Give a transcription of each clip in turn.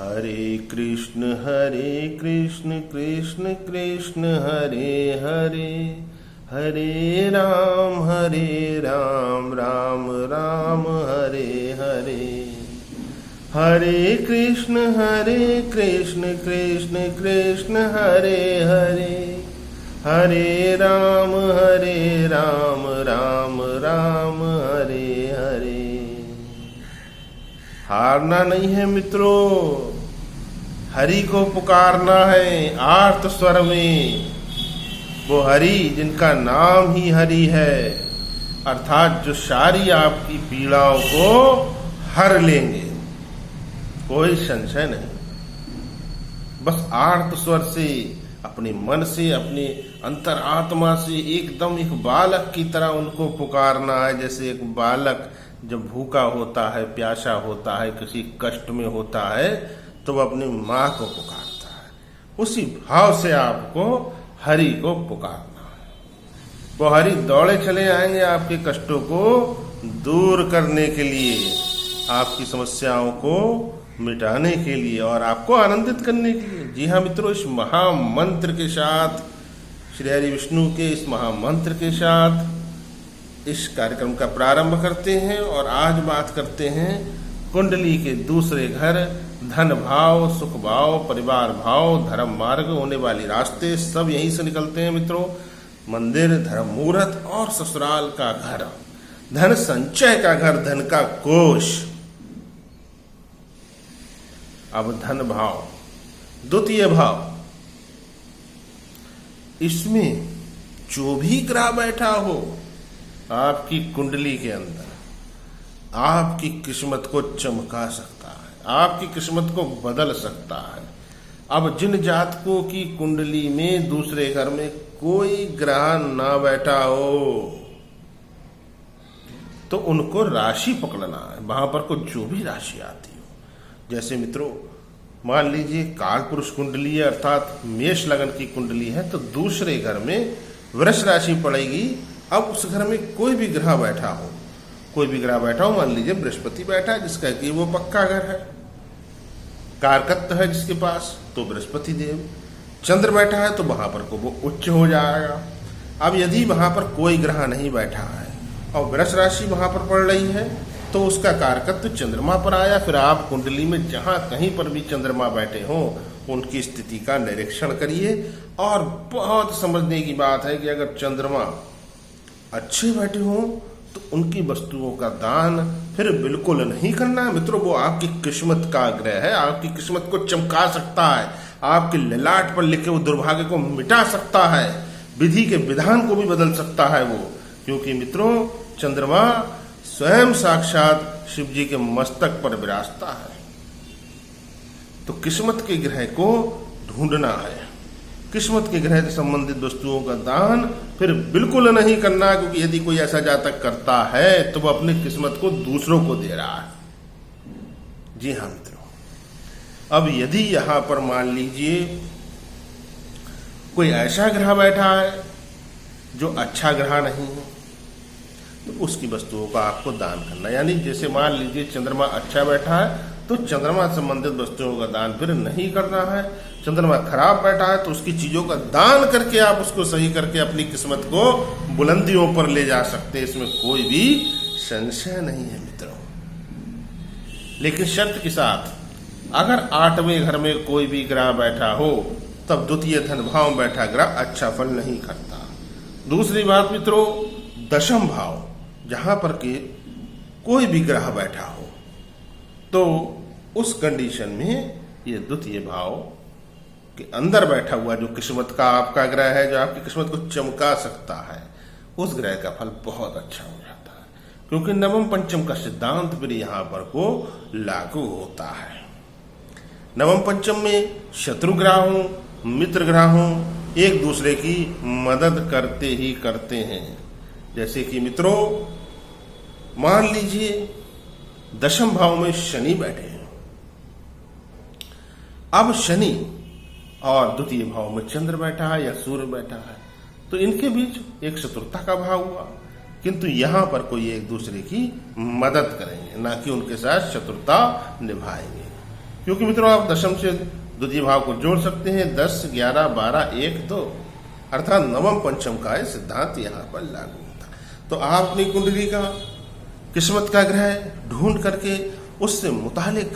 हरे कृष्ण कृष्ण कृष्ण हरे हरे, हरे राम राम राम हरे हरे। हरे कृष्ण कृष्ण कृष्ण हरे हरे, हरे राम राम राम हरे हरे। हारना नहीं है मित्रों, हरि को पुकारना है आर्त स्वर में। वो हरि जिनका नाम ही हरि है, अर्थात जो सारी आपकी पीड़ाओं को हर लेंगे, कोई संशय नहीं। बस आर्त स्वर से, अपने मन से, अपने अंतरात्मा से एकदम एक बालक की तरह उनको पुकारना है। जैसे एक बालक जब भूखा होता है, प्यासा होता है, किसी कष्ट में होता है, तो वह अपनी माँ को पुकारता है। उसी भाव से आपको हरि को पुकारना है। वो हरि दौड़े चले आएंगे आपके कष्टों को दूर करने के लिए, आपकी समस्याओं को मिटाने के लिए और आपको आनंदित करने के लिए। जी हाँ मित्रों, इस महामंत्र के साथ, श्री हरि विष्णु के इस महामंत्र के साथ इस कार्यक्रम का प्रारंभ करते हैं। और आज बात करते हैं कुंडली के दूसरे घर, धन भाव, सुख भाव, परिवार भाव, धर्म मार्ग, होने वाले रास्ते सब यहीं से निकलते हैं मित्रों। मंदिर, धर्म मुहूर्त और ससुराल का घर, धन संचय का घर, धन का कोष। अब धन भाव, द्वितीय भाव, इसमें जो भी ग्रह बैठा हो आपकी कुंडली के अंदर, आपकी किस्मत को चमका सकता है, आपकी किस्मत को बदल सकता है। अब जिन जातकों की कुंडली में दूसरे घर में कोई ग्रह ना बैठा हो, तो उनको राशि पकड़ना है, वहां पर को जो भी राशि आती हो। जैसे मित्रों, मान लीजिए काल पुरुष कुंडली है, अर्थात मेष लगन की कुंडली है, तो दूसरे घर में वृष राशि पड़ेगी। अब उस घर में कोई भी ग्रह बैठा हो, कोई भी ग्रह बैठा हो, मान लीजिए बृहस्पति बैठा है, जिसका कि वो पक्का घर है, कारकत्व है जिसके पास, तो बृहस्पति देव। चंद्र बैठा है तो वहां पर को वो उच्च हो जाएगा। अब यदि वहां पर कोई ग्रह नहीं बैठा है और वृष राशि वहां पर पड़ रही है, तो उसका कारकत्व चंद्रमा पर आया। फिर आप कुंडली में जहां कहीं पर भी चंद्रमा बैठे हो, उनकी स्थिति का निरीक्षण करिए। और बहुत समझने की बात है कि अगर चंद्रमा अच्छे बैठे हो तो उनकी वस्तुओं का दान फिर बिल्कुल नहीं करना है मित्रों। वो आपकी किस्मत का ग्रह है, आपकी किस्मत को चमका सकता है, आपके ललाट पर लिखे हुए दुर्भाग्य को मिटा सकता है, विधि के विधान को भी बदल सकता है वो। क्योंकि मित्रों, चंद्रमा स्वयं साक्षात शिव जी के मस्तक पर विराजता है। तो किस्मत के ग्रह को ढूंढना है, किस्मत के ग्रह से संबंधित वस्तुओं का दान फिर बिल्कुल नहीं करना। क्योंकि यदि कोई ऐसा जातक करता है तो वह अपनी किस्मत को दूसरों को दे रहा है। जी हाँ मित्रों, अब यदि यहां पर मान लीजिए कोई ऐसा ग्रह बैठा है जो अच्छा ग्रह नहीं है, तो उसकी वस्तुओं का आपको दान करना। यानी जैसे मान लीजिए चंद्रमा अच्छा बैठा है, तो चंद्रमा संबंधित वस्तुओं का दान फिर नहीं करना है। चंद्रमा खराब बैठा है तो उसकी चीजों का दान करके आप उसको सही करके अपनी किस्मत को बुलंदियों पर ले जा सकते हैं, इसमें कोई भी संशय नहीं है मित्रों। लेकिन शर्त के साथ, अगर 8वें घर में कोई भी ग्रह बैठा हो, तब द्वितीय धन भाव में बैठा ग्रह अच्छा फल नहीं करता। दूसरी बात मित्रों, दशम भाव, जहां पर के कोई भी ग्रह बैठा हो, तो उस कंडीशन में ये द्वितीय भाव के अंदर बैठा हुआ जो किस्मत का आपका ग्रह है, जो आपकी किस्मत को चमका सकता है, उस ग्रह का फल बहुत अच्छा हो जाता है। क्योंकि नवम पंचम का सिद्धांत फिर यहां पर को लागू होता है। नवम पंचम में शत्रु ग्रह हो, मित्र ग्रह हो, एक दूसरे की मदद करते ही करते हैं। जैसे कि मित्रों, मान लीजिए दशम भाव में शनि बैठे हैं। अब शनि और द्वितीय भाव में चंद्र बैठा है या सूर्य बैठा है, तो इनके बीच एक शत्रुता का भाव हुआ। किंतु यहां पर कोई एक दूसरे की मदद करेंगे, ना कि उनके साथ शत्रुता निभाएंगे। क्योंकि मित्रों आप दशम से द्वितीय भाव को जोड़ सकते हैं। 10, 11, 12, 1, 2 अर्थात नवम पंचम का यह सिद्धांत यहाँ पर लागू होता है। तो आप अपनी कुंडली का किस्मत का ग्रह ढूंढ करके उससे मुतालिक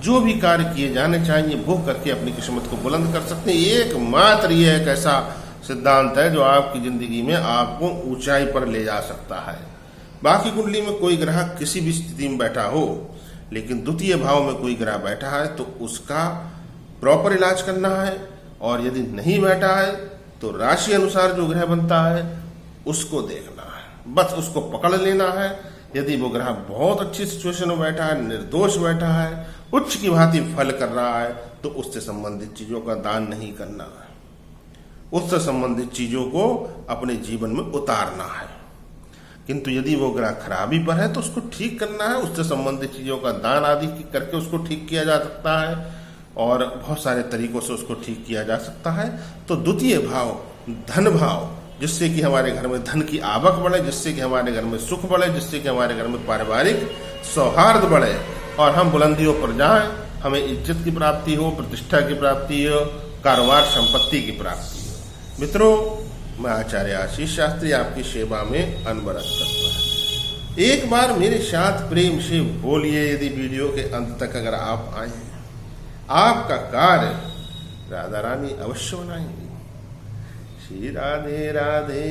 जो भी कार्य किए जाने चाहिए वो करके अपनी किस्मत को बुलंद कर सकते हैं। एकमात्र ये एक ऐसा सिद्धांत है जो आपकी जिंदगी में आपको ऊंचाई पर ले जा सकता है। बाकी कुंडली में कोई ग्रह किसी भी स्थिति में बैठा हो, लेकिन द्वितीय भाव में कोई ग्रह बैठा है तो उसका प्रॉपर इलाज करना है, और यदि नहीं बैठा है तो राशि अनुसार जो ग्रह बनता है उसको देखना है, बस उसको पकड़ लेना है। यदि वो ग्रह बहुत अच्छी सिचुएशन में बैठा है, निर्दोष बैठा है, उच्च की भांति फल कर रहा है, तो उससे संबंधित चीजों का दान नहीं करना है, उससे संबंधित चीजों को अपने जीवन में उतारना है। किंतु यदि वो ग्रह खराबी पर है तो उसको ठीक करना है, उससे संबंधित चीजों का दान आदि करके उसको ठीक किया जा सकता है, और बहुत सारे तरीकों से उसको ठीक किया जा सकता है। तो द्वितीय भाव धन भाव, जिससे कि हमारे घर में धन की आवक बढ़े, जिससे कि हमारे घर में सुख बढ़े, जिससे कि हमारे घर में पारिवारिक सौहार्द बढ़े और हम बुलंदियों पर जाएं, हमें इज्जत की प्राप्ति हो, प्रतिष्ठा की प्राप्ति हो, कारोबार संपत्ति की प्राप्ति हो। मित्रों, मैं आचार्य आशीष शास्त्री आपकी सेवा में अनवरत तत्पर है। एक बार मेरे साथ प्रेम से बोलिए, यदि वीडियो के अंत तक अगर आप आए हैं, आपका कार्य राधा रानी अवश्य बनाएंगी। श्री राधे राधे,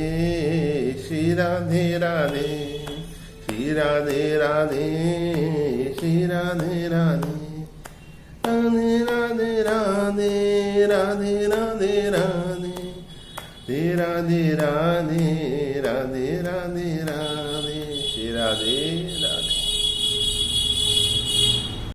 श्री राधे राधे, श्री राधे राधे, श्री राधे राधे, राधे राधे राधे, राधे राधे राधे, राधे राधे राधे, राधे राधे राधे, श्री राधे।